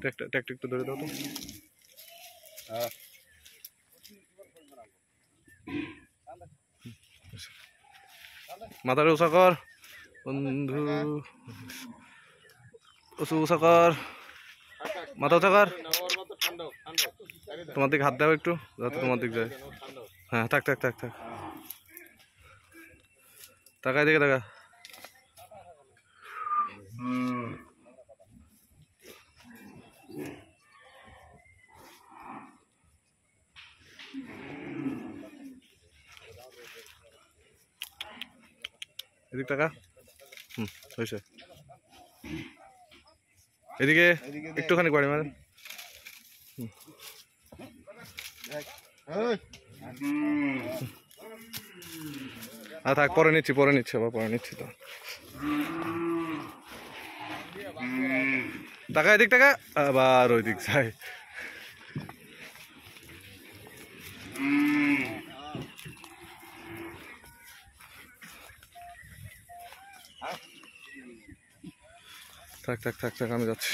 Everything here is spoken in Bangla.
ট্যাকটা একটু ধরে দাও তো। মাথাটা উঁচা কর বন্ধু, উঁচা কর, মাথা উঁচা কর। তোমার দিকে হাত দাও একটু, যাতে তোমার দিক যায়। হ্যাঁ, থাক। তাকাই দিকে তাকা। এদিক টাকা। হয়েছে। এদিকে একটুখানি বাড়ি মানে। থাক, পরে নিচ্ছি আবার পরে নিচ্ছি তো। টাকা এদিক টাকা, আবার ওই দিক যায়। থাক আমি যাচ্ছি।